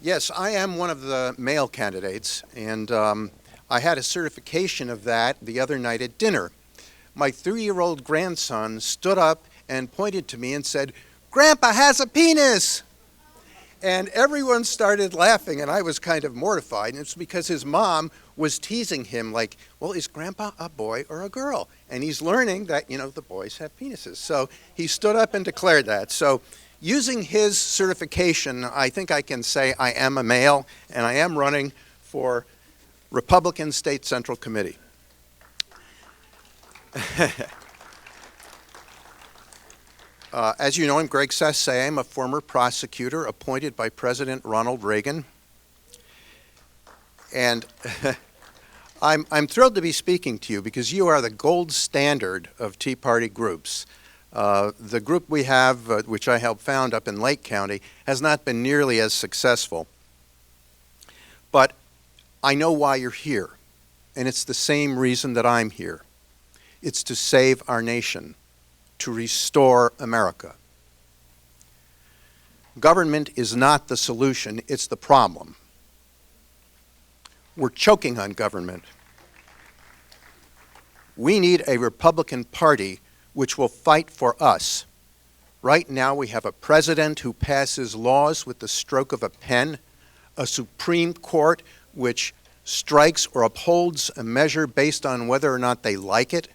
Yes, I am one of the male candidates, and I had a certification of that the other night at dinner. My 3-year-old grandson stood up and pointed to me and said, "Grandpa has a penis!" And everyone started laughing, and I was kind of mortified. And it's because his mom was teasing him, like, well, is Grandpa a boy or a girl? And he's learning that, the boys have penises. So he stood up and declared that. So using his certification, I think I can say I am a male, and I am running for Republican State Central Committee. As you know, I'm Greg Sasse. I'm a former prosecutor appointed by President Ronald Reagan. And I'm thrilled to be speaking to you because you are the gold standard of Tea Party groups. The group we have, which I helped found up in Lake County, has not been nearly as successful. But I know why you're here, and it's the same reason that I'm here. It's to save our nation, to restore America. Government is not the solution, it's the problem. We're choking on government. We need a Republican Party which will fight for us. Right now we have a president who passes laws with the stroke of a pen, a Supreme Court which strikes or upholds a measure based on whether or not they like it,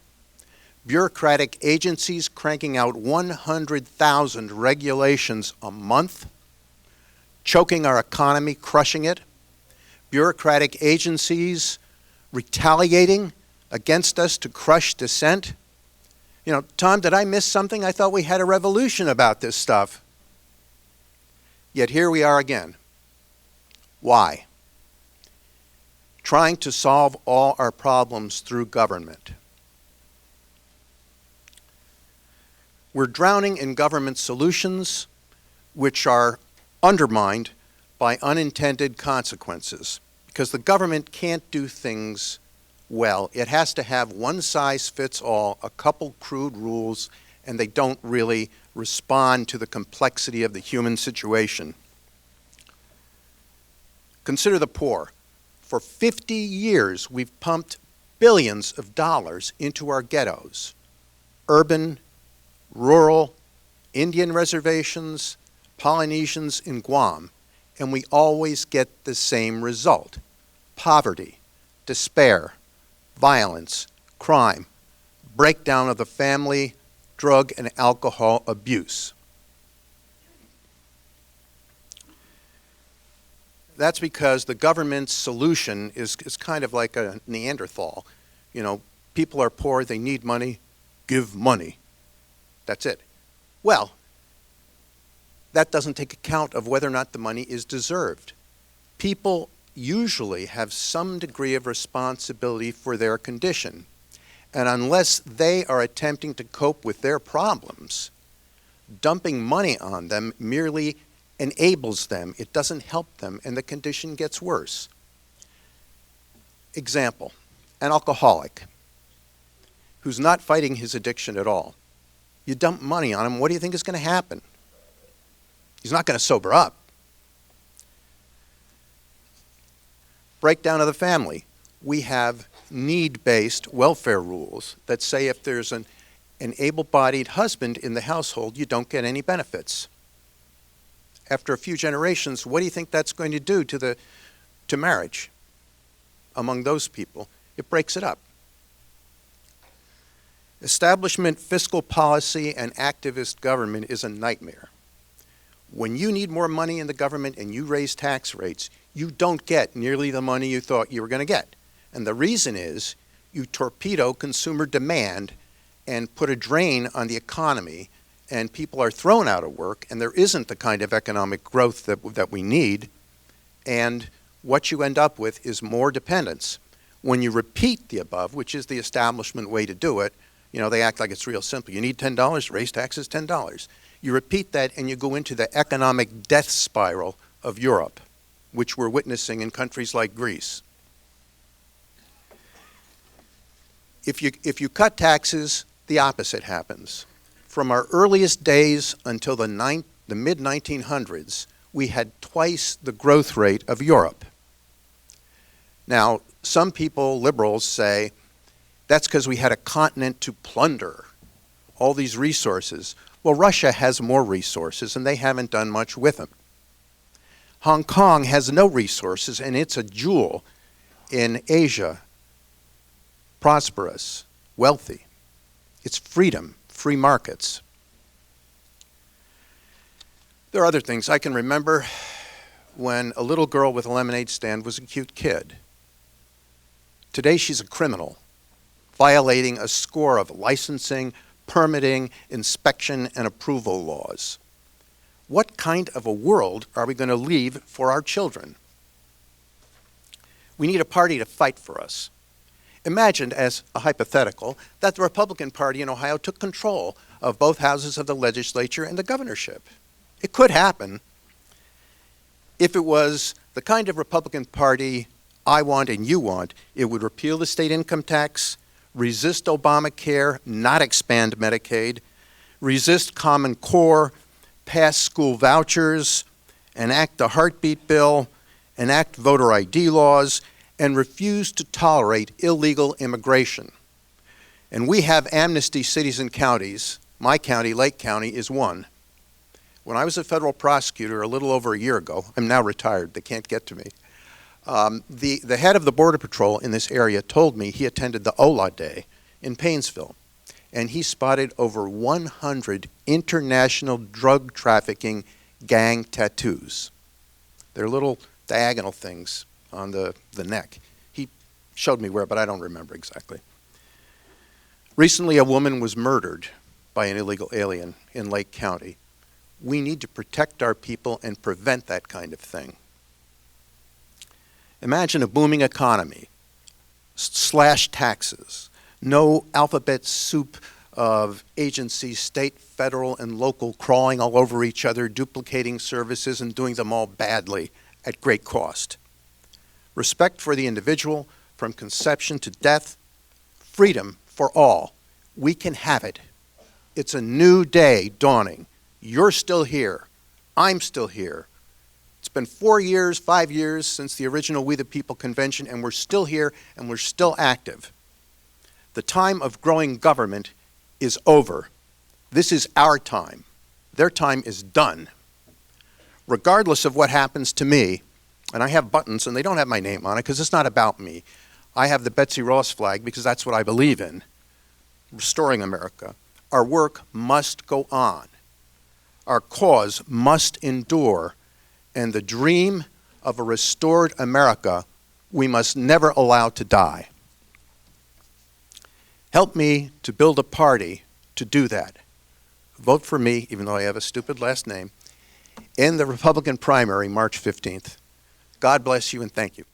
bureaucratic agencies cranking out 100,000 regulations a month, choking our economy, crushing it, bureaucratic agencies retaliating against us to crush dissent. Tom, did I miss something? I thought we had a revolution about this stuff. Yet here we are again. Why? Trying to solve all our problems through government. We're drowning in government solutions which are undermined by unintended consequences because the government can't do things well. It has to have one size fits all, a couple crude rules, and they don't really respond to the complexity of the human situation. Consider the poor. For 50 years, we've pumped billions of dollars into our ghettos, urban, rural, Indian reservations, Polynesians in Guam, and we always get the same result: poverty, despair, violence, crime, breakdown of the family, drug and alcohol abuse. That's because the government's solution is kind of like a Neanderthal. People are poor, they need money, give money. That's it. Well, that doesn't take account of whether or not the money is deserved. People usually have some degree of responsibility for their condition. And unless they are attempting to cope with their problems, dumping money on them merely enables them. It doesn't help them, and the condition gets worse. Example, an alcoholic who's not fighting his addiction at all. You dump money on him, what do you think is going to happen? He's not going to sober up. Breakdown of the family. We have need-based welfare rules that say if there's an able-bodied husband in the household, you don't get any benefits. After a few generations, what do you think that's going to do to marriage among those people? It breaks it up. Establishment fiscal policy and activist government is a nightmare. When you need more money in the government and you raise tax rates, you don't get nearly the money you thought you were going to get. And the reason is you torpedo consumer demand and put a drain on the economy, and people are thrown out of work, and there isn't the kind of economic growth that we need. And what you end up with is more dependence. When you repeat the above, which is the establishment way to do it, they act like it's real simple. You need $10, raise taxes $10. You repeat that and you go into the economic death spiral of Europe, which we're witnessing in countries like Greece. If you cut taxes, the opposite happens. From our earliest days until the mid-1900s, we had twice the growth rate of Europe. Now, some people, liberals, say that's because we had a continent to plunder, all these resources. Well, Russia has more resources, and they haven't done much with them. Hong Kong has no resources, and it's a jewel in Asia, prosperous, wealthy. It's freedom, free markets. There are other things. I can remember when a little girl with a lemonade stand was a cute kid. Today she's a criminal, violating a score of licensing, permitting, inspection, and approval laws. What kind of a world are we going to leave for our children? We need a party to fight for us. Imagine, as a hypothetical, that the Republican Party in Ohio took control of both houses of the legislature and the governorship. It could happen. If it was the kind of Republican Party I want and you want, it would repeal the state income tax, resist Obamacare, not expand Medicaid, resist Common Core, pass school vouchers, enact the heartbeat bill, enact voter ID laws, and refuse to tolerate illegal immigration. And we have amnesty cities and counties. My county, Lake County, is one. When I was a federal prosecutor a little over a year ago, I'm now retired, they can't get to me, the head of the Border Patrol in this area told me he attended the Ola Day in Paynesville, and he spotted over 100 international drug trafficking gang tattoos. They're little diagonal things on the neck. He showed me where, but I don't remember exactly. Recently, a woman was murdered by an illegal alien in Lake County. We need to protect our people and prevent that kind of thing. Imagine a booming economy, slash taxes, no alphabet soup of agencies, state, federal, and local, crawling all over each other, duplicating services and doing them all badly at great cost. Respect for the individual from conception to death, freedom for all. We can have it. It's a new day dawning. You're still here. I'm still here. It's been 4 years, 5 years since the original We the People convention, and we're still here and we're still active. The time of growing government is over. This is our time. Their time is done. Regardless of what happens to me, and I have buttons and they don't have my name on it because it's not about me. I have the Betsy Ross flag because that's what I believe in, restoring America. Our work must go on. Our cause must endure. And the dream of a restored America we must never allow to die. Help me to build a party to do that. Vote for me, even though I have a stupid last name, in the Republican primary, March 15th. God bless you and thank you.